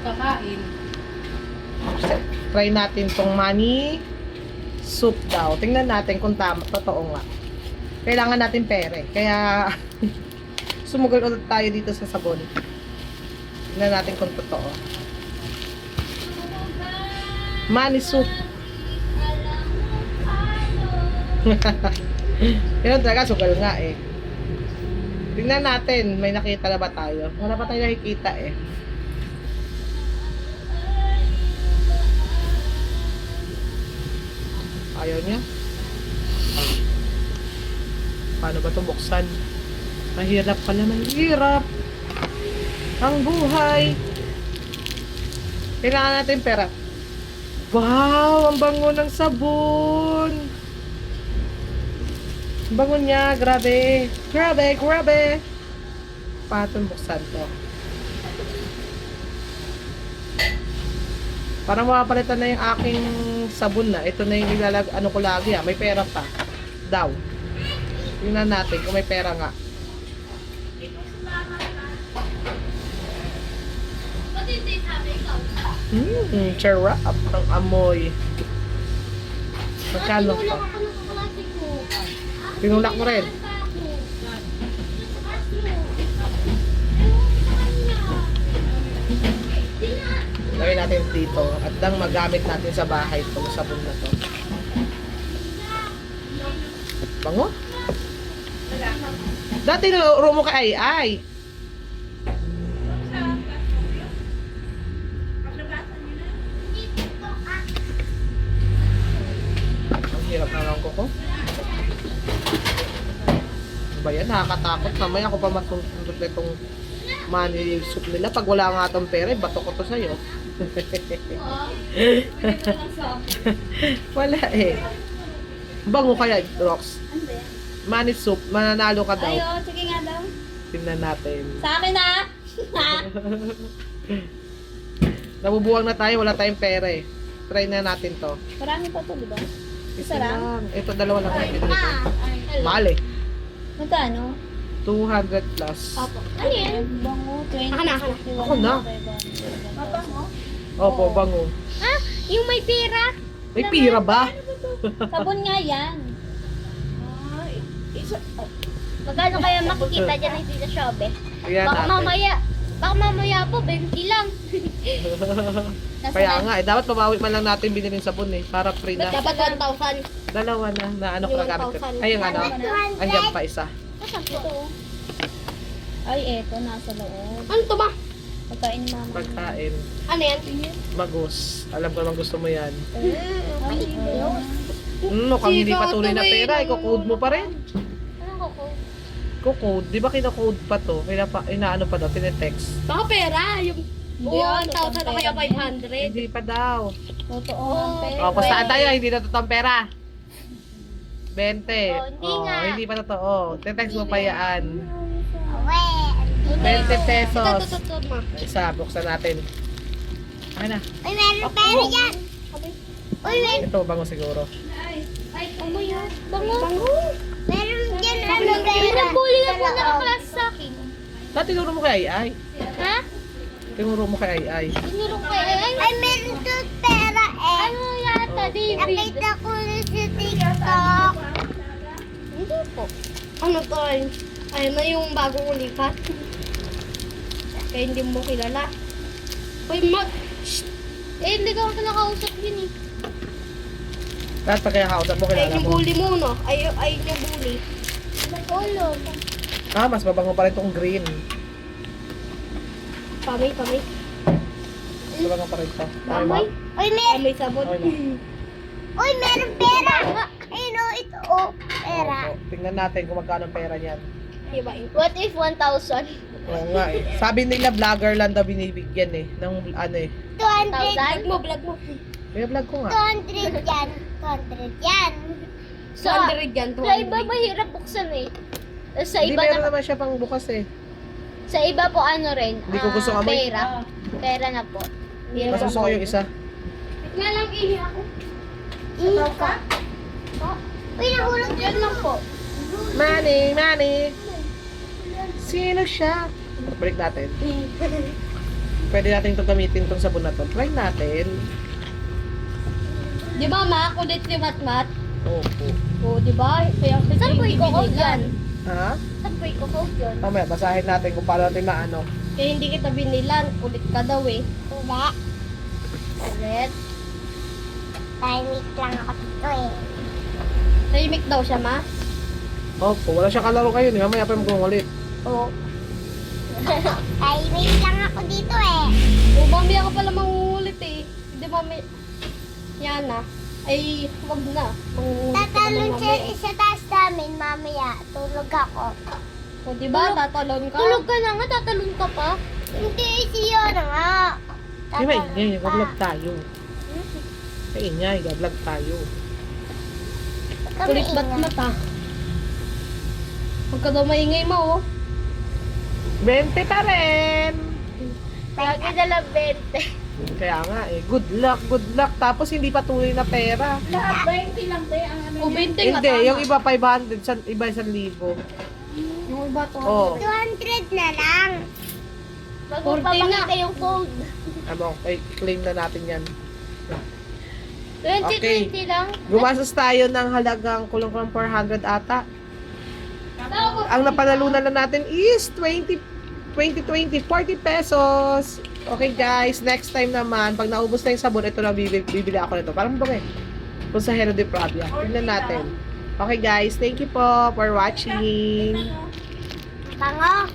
kakain. Try natin tong money soup daw. Tingnan natin kung tama, totoo nga. Kailangan natin pere. Kaya, sumugal ulit tayo dito sa sabon. Tingnan natin kung totoo. Money soup. Yun talaga, sugal nga eh. Tingnan natin, may nakita na ba tayo? Wala pa tayo nakikita eh. Ayaw niya. Paano ba ito buksan? Mahirap pala, mahirap. Ang buhay. Kailangan natin pera. Wow! Ang bango ng sabon! Ang bango niya, grabe. Grabe, grabe. Paano itong buksan to? Parang makapalitan na yung aking sabon na. Ito na yung ano ko lagi ah. May pera pa. Daw. Tingnan natin kung may pera nga. Charap ang amoy. Magkano pa? Pinulak mo rin. Lagay natin dito at nang magamit natin sa bahay itong sabon na to. Bango? Dati nalaro mo kay ay. Ang hirap na lang ko. Ano ba yan? Nakakatakot. Mamaya ako pa matutulog na itong money soup nila. Pag wala nga itong pera, bato ko to sa'yo. Wala eh. Bango kaya, Rox? Money soup, mananalo ka daw. Ayo, sige nga daw. Tingnan natin. Sa akin na. Nabubuwang na tayo, wala tayong pera eh. Try na natin to. Marami pa to, di ba? Isa lang. Ito, dalawa lang ang pinili ko. Mahal eh. Magkano? 200 plus. Opo. Ano yan? Bango, 20. Ako na. Mabango? Opo, bango. Ah, yung may pera. May pira ba? Sabon nga yan. Magkano kaya makikita dyan ng Tita Shobe? Ayan natin. Baka mamaya po, 20 lang. Kaya nga eh, dapat mabawi man lang natin binilin sabon eh. Para free na. Dapat 1,000. Dalawa na ano ko nagamit ko. 1,000. Ayun ano, andyan pa isa. Ito. Ay, eto, nasa loob. Ano to ba? Pagkain ni mama. Pagkain. Ano yan? Magus. Alam ko naman gusto mo yan. Ay, Mukhang hindi patuloy na pera, iko-code mo pa rin. Ano ko? Iko-code, di ba kina-code pa to? Inaano pa daw, tinetext. Baka pera, yung 1,000 o kaya 500. Hindi pa daw. Totoo ang pera. O, pastaan tayo, hindi na totoong pera. 20. hindi nga. Hindi pa totoo. Tinetext mo pa yan. 20 Ito, pesos. ma. Isa, buksan natin. Ay na. Uy, meron pera dyan. Uy, meron. Ito, bango siguro. Ay, amoy yun. Bango. Meron dyan ano pera. Meron puli na po nakaklase sa akin. Dati tinuro mo kay Ay. Ha? Tinuro mo kay Ay. Tinuro ko ay meron doon pera eh. Ano yata, David? Nakita ko na sa TikTok. Hindi po. Ano to? Ay na yung bagong ulipat. Kaya hindi mo kilala. Uy, shh! Eh, hindi ka ako nakausap yun eh. Lahat pa kaya kausap mo, kilala Ay, yung mo. bully mo, no? Ay yung bully. Ulo. Mas mabango pa rin itong green. Pamay. Mas mabango pa rin ito. Okay, Pamay? ma? Uy, Pamay sabon. Okay, ma. Uy, meron pera. Ayun o, ito o. Pera. Opo. Tingnan natin kung magkano ang pera niyan. What if 1,000? Oo nga eh. Sabi nila vlogger lang daw binibigyan eh. Ng ano eh. 200. Vlog mo. May vlog ko nga. 200 yan. 200 yan. So, 200 yan. Sa iba mahirap buksan eh. Sa Hindi iba meron na, naman siya pang bukas eh. sa iba po ano rin. Hindi ko gusto amoy. Pera. Pera na po. Mas gusto ko yung isa. Nga lang ihi ako. Ihi ka? Uy, nahulog yan lang po. Money. Sino siya? Balik natin. pwede natin ito gamitin tong sabon na to. Try natin. Di ba, ma? Kulit ni Matmat? Opo. Oo, di ba? Kaya kasi saan po i-coat yan? Ha? Saan po i-coat yan? Mamaya, basahin natin kung paano natin maano. Kaya hindi kita binilan. Kulit ka daw eh. Hindi. Kulit. Tahimik lang ako dito eh. Tahimik daw siya, ma? Opo, wala siyang kalaro kayo. Mamaya pa yung ulit. Oo. Tahimik lang ako dito eh. Oo, mamaya ka pala mangungulit eh. Hindi mamaya. Yan na. Ay, wag na. Mangungulit ka Tatalon naman siya mamaya. sa taas namin mamaya. Tulog ako. O, di ba? Tatalon ka. Tulog ka na nga, tatalon ka pa. Hindi, siya na nga. Di ba, ingay, gablog tayo. Ay, ingay, gablog tayo. Kulit ba't mata? Huwag ka daw maingay mo, oh. 20 pa rin. Lagi na lang 20. Kaya nga eh, good luck, good luck. Tapos hindi pa tunay na pera. Lahat 20 lang ba ang ano? O, 20 nga Hindi, tama. yung iba 500, iba 1,000. Yung iba to. Oh. 200 na lang. Bago 40 pa na. makita yung code. Ano, claim na natin yan. 20, Okay. 20 lang. Gumastos tayo ng halagang kulong-kulong 400 ata. Ang napanalunan na natin is 40 pesos. Okay guys, next time naman, pag naubos na yung sabon, ito na bibili ako nito. Parang dumi. Consejero de Pravia. Tingnan natin. Okay guys, thank you po for watching. Bango.